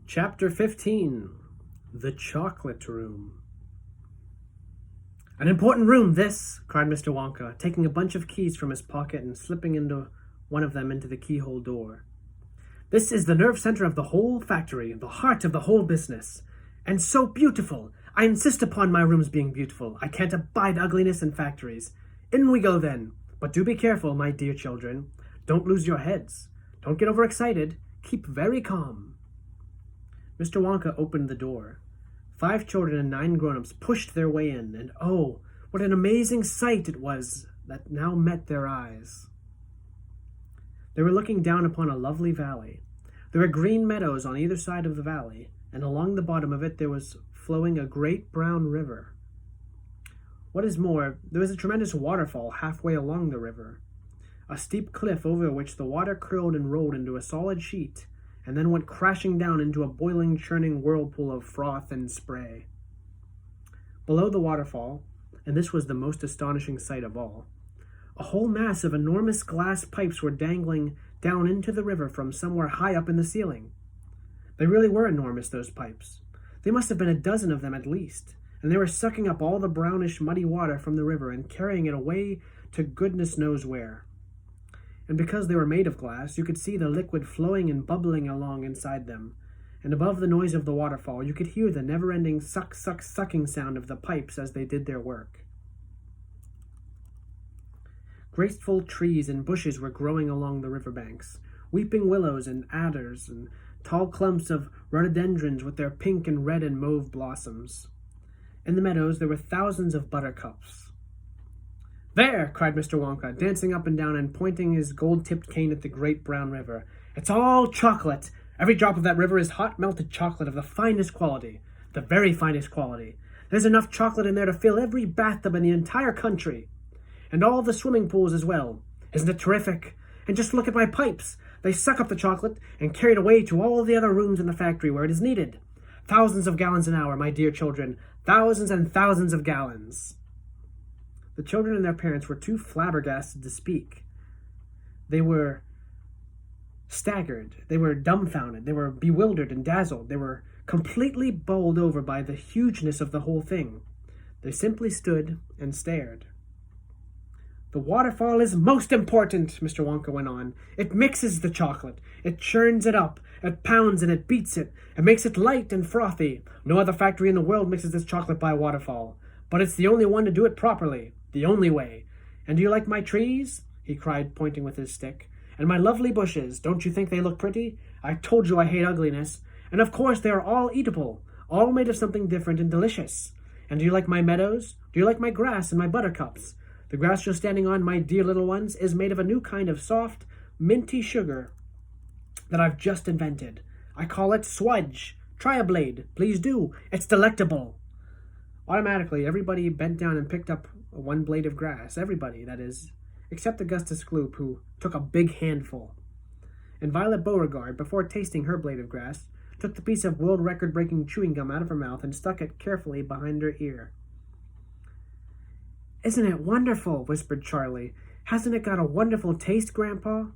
Chapter 15. The Chocolate Room. "An important room, this!" cried Mr. Wonka, taking a bunch of keys from his pocket and slipping one of them into the keyhole door. "This is the nerve center of the whole factory, the heart of the whole business. And so beautiful! I insist upon my rooms being beautiful. I can't abide ugliness in factories. In we go, then. But do be careful, my dear children. Don't lose your heads. Don't get overexcited. Keep very calm." Mr. Wonka opened the door. 5 children and 9 grown-ups pushed their way in, and oh, what an amazing sight it was that now met their eyes. They were looking down upon a lovely valley. There were green meadows on either side of the valley, and along the bottom of it there was flowing a great brown river. What is more, there was a tremendous waterfall halfway along the river, a steep cliff over which the water curled and rolled into a solid sheet, and then went crashing down into a boiling, churning whirlpool of froth and spray. Below the waterfall, and this was the most astonishing sight of all, a whole mass of enormous glass pipes were dangling down into the river from somewhere high up in the ceiling. They really were enormous, those pipes. There must have been a dozen of them at least, and they were sucking up all the brownish, muddy water from the river and carrying it away to goodness knows where. And because they were made of glass, you could see the liquid flowing and bubbling along inside them, and above the noise of the waterfall you could hear the never-ending sucking sound of the pipes as they did their work. Graceful trees and bushes were growing along the riverbanks, weeping willows and adders, and tall clumps of rhododendrons with their pink and red and mauve blossoms. In the meadows there were thousands of buttercups. "There!" cried Mr. Wonka, dancing up and down and pointing his gold-tipped cane at the great brown river. "It's all chocolate! Every drop of that river is hot melted chocolate of the finest quality, the very finest quality. There's enough chocolate in there to fill every bathtub in the entire country, and all the swimming pools as well. Isn't it terrific? And just look at my pipes. They suck up the chocolate and carry it away to all the other rooms in the factory where it is needed. Thousands of gallons an hour, my dear children, thousands and thousands of gallons." The children and their parents were too flabbergasted to speak. They were staggered. They were dumbfounded. They were bewildered and dazzled. They were completely bowled over by the hugeness of the whole thing. They simply stood and stared. "The waterfall is most important," Mr. Wonka went on. "It mixes the chocolate. It churns it up. It pounds and it beats it. It makes it light and frothy. No other factory in the world mixes this chocolate by waterfall. But it's the only one to do it properly. The only way. And do you like my trees?" he cried, pointing with his stick. "And my lovely bushes, don't you think they look pretty? I told you I hate ugliness. And of course they are all eatable, all made of something different and delicious. And do you like my meadows? Do you like my grass and my buttercups? The grass you're standing on, my dear little ones, is made of a new kind of soft, minty sugar that I've just invented. I call it swudge. Try a blade. Please do. It's delectable." Automatically, everybody bent down and picked up one blade of grass. Everybody, that is, except Augustus Gloop, who took a big handful. And Violet Beauregard, before tasting her blade of grass, took the piece of world record-breaking chewing gum out of her mouth and stuck it carefully behind her ear. "Isn't it wonderful?" whispered Charlie. "Hasn't it got a wonderful taste, Grandpa?"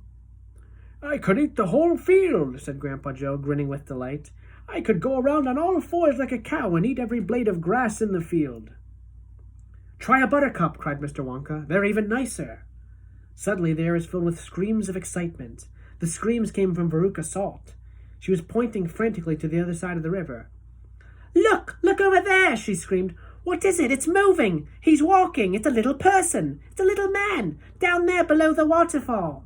"I could eat the whole field," said Grandpa Joe, grinning with delight. "I could go around on all fours like a cow and eat every blade of grass in the field." "Try a buttercup," cried Mr. Wonka. "They're even nicer." Suddenly the air was filled with screams of excitement. The screams came from Veruca Salt. She was pointing frantically to the other side of the river. Look over there!" she screamed. "What is it? It's moving! He's walking! It's a little person! It's a little man! Down there below the waterfall!"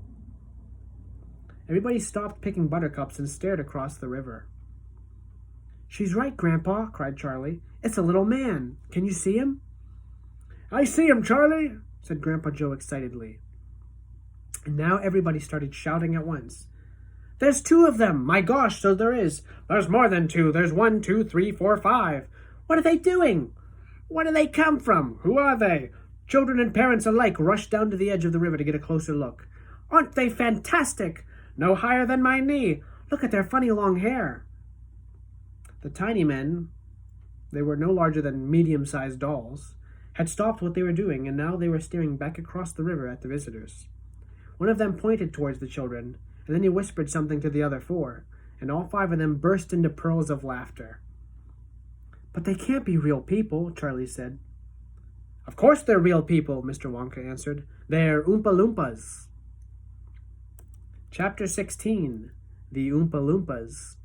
Everybody stopped picking buttercups and stared across the river. "She's right, Grandpa," cried Charlie. "It's a little man. Can you see him?" "I see him, Charlie," said Grandpa Joe excitedly. And now everybody started shouting at once. "There's 2 of them! My gosh, so there is! There's more than 2! There's 1, 2, 3, 4, 5! What are they doing? Where do they come from? Who are they?" Children and parents alike rushed down to the edge of the river to get a closer look. "Aren't they fantastic? No higher than my knee! Look at their funny long hair!" The tiny men, they were no larger than medium-sized dolls, had stopped what they were doing, and now they were staring back across the river at the visitors. One of them pointed towards the children, and then he whispered something to the other 4, and all 5 of them burst into peals of laughter. "But they can't be real people," Charlie said. "Of course they're real people," Mr. Wonka answered. "They're Oompa Loompas." Chapter 16. The Oompa Loompas.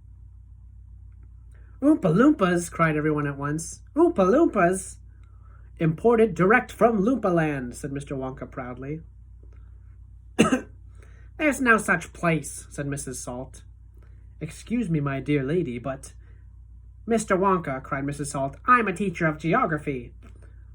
"Oompa Loompas!" cried everyone at once. "Oompa Loompas!" "Imported direct from Loompaland," said Mr. Wonka proudly. "There's no such place," said Mrs. Salt. "Excuse me, my dear lady, but—" "Mr. Wonka," cried Mrs. Salt, "I'm a teacher of geography."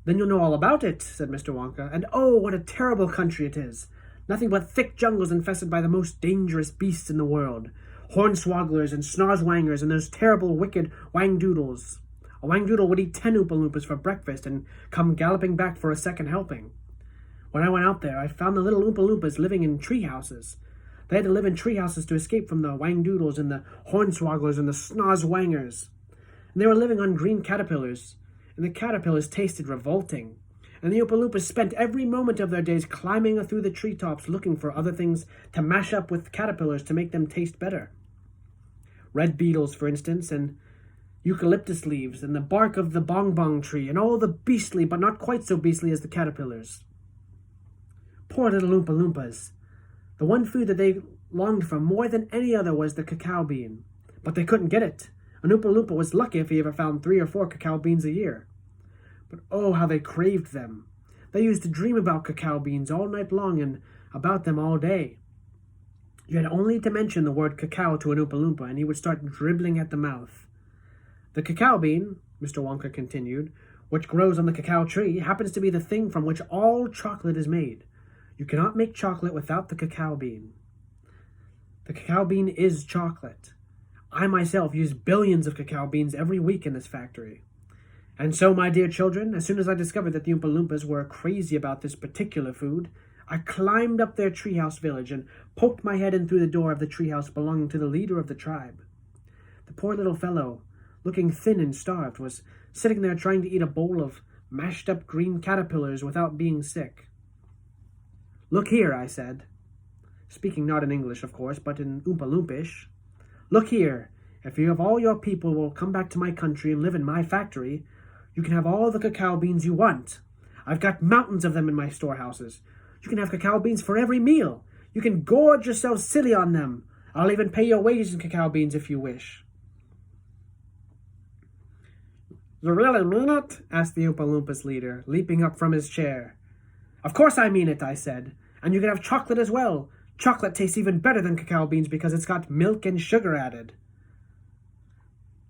"Then you'll know all about it," said Mr. Wonka. "And oh, what a terrible country it is! Nothing but thick jungles infested by the most dangerous beasts in the world. Hornswogglers and snozzwangers and those terrible wicked wangdoodles. A wangdoodle would eat 10 Oompa Loompas for breakfast and come galloping back for a second helping. When I went out there, I found the little Oompa Loompas living in tree houses. They had to live in tree houses to escape from the wangdoodles and the hornswogglers and the snozzwangers. And they were living on green caterpillars, and the caterpillars tasted revolting. And the Oompa Loompas spent every moment of their days climbing through the treetops looking for other things to mash up with caterpillars to make them taste better. Red beetles, for instance, and eucalyptus leaves, and the bark of the bong-bong tree, and all the beastly but not quite so beastly as the caterpillars. Poor little Oompa Loompas. The one food that they longed for more than any other was the cacao bean. But they couldn't get it. An Oompa Loompa was lucky if he ever found 3 or 4 cacao beans a year. But oh, how they craved them. They used to dream about cacao beans all night long and about them all day. You had only to mention the word cacao to an Oompa Loompa and he would start dribbling at the mouth. The cacao bean, Mr. Wonka continued, which grows on the cacao tree, happens to be the thing from which all chocolate is made. You cannot make chocolate without the cacao bean. The cacao bean is chocolate. I myself use billions of cacao beans every week in this factory. And so, my dear children, as soon as I discovered that the Oompa Loompas were crazy about this particular food, I climbed up their treehouse village and poked my head in through the door of the treehouse belonging to the leader of the tribe. The poor little fellow, looking thin and starved, was sitting there trying to eat a bowl of mashed up green caterpillars without being sick. "Look here," I said, speaking not in English, of course, but in Oompa Loompish. "Look here, if you of all your people will come back to my country and live in my factory, you can have all the cacao beans you want. I've got mountains of them in my storehouses. You can have cacao beans for every meal. You can gorge yourselves silly on them. I'll even pay your wages in cacao beans if you wish." "You really mean it?" asked the Oompa Loompas leader, leaping up from his chair. "Of course I mean it," I said. "And you can have chocolate as well. Chocolate tastes even better than cacao beans because it's got milk and sugar added."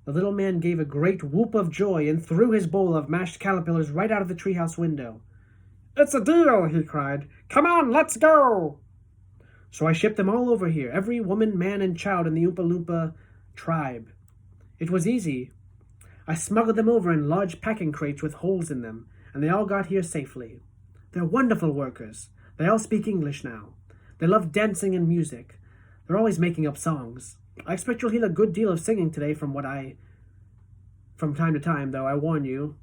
The little man gave a great whoop of joy and threw his bowl of mashed caterpillars right out of the treehouse window. "It's a deal," he cried. "Come on, let's go!" So I shipped them all over here, every woman, man, and child in the Oompa Loompa tribe. It was easy. I smuggled them over in large packing crates with holes in them, and they all got here safely. They're wonderful workers. They all speak English now. They love dancing and music. They're always making up songs. I expect you'll hear a good deal of singing today from time to time, though I warn you,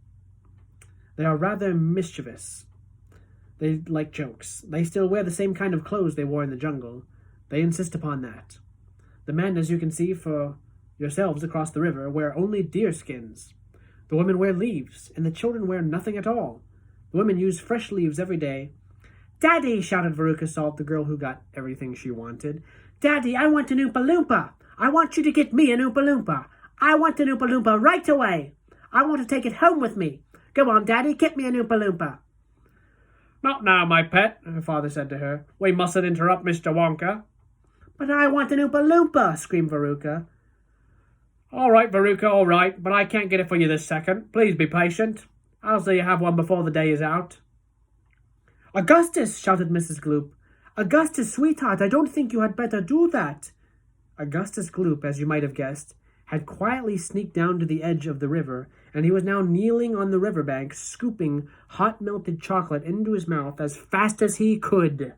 they are rather mischievous. They like jokes. They still wear the same kind of clothes they wore in the jungle. They insist upon that. The men, as you can see for yourselves across the river, wear only deer skins. The women wear leaves, and the children wear nothing at all. The women use fresh leaves every day. "Daddy!" shouted Veruca Salt, the girl who got everything she wanted. "Daddy, I want an Oompa Loompa! I want you to get me an Oompa Loompa! I want an Oompa Loompa right away! I want to take it home with me! Go on, Daddy, get me an Oompa Loompa!" "Not now, my pet," her father said to her. "We mustn't interrupt Mr. Wonka." "But I want an Oompa Loompa!" screamed Veruca. "All right, Veruca, all right, but I can't get it for you this second. Please be patient. I'll see you have one before the day is out." "Augustus!" shouted Mrs. Gloop. "Augustus, sweetheart, I don't think you had better do that." Augustus Gloop, as you might have guessed, had quietly sneaked down to the edge of the river, and he was now kneeling on the riverbank, scooping hot melted chocolate into his mouth as fast as he could.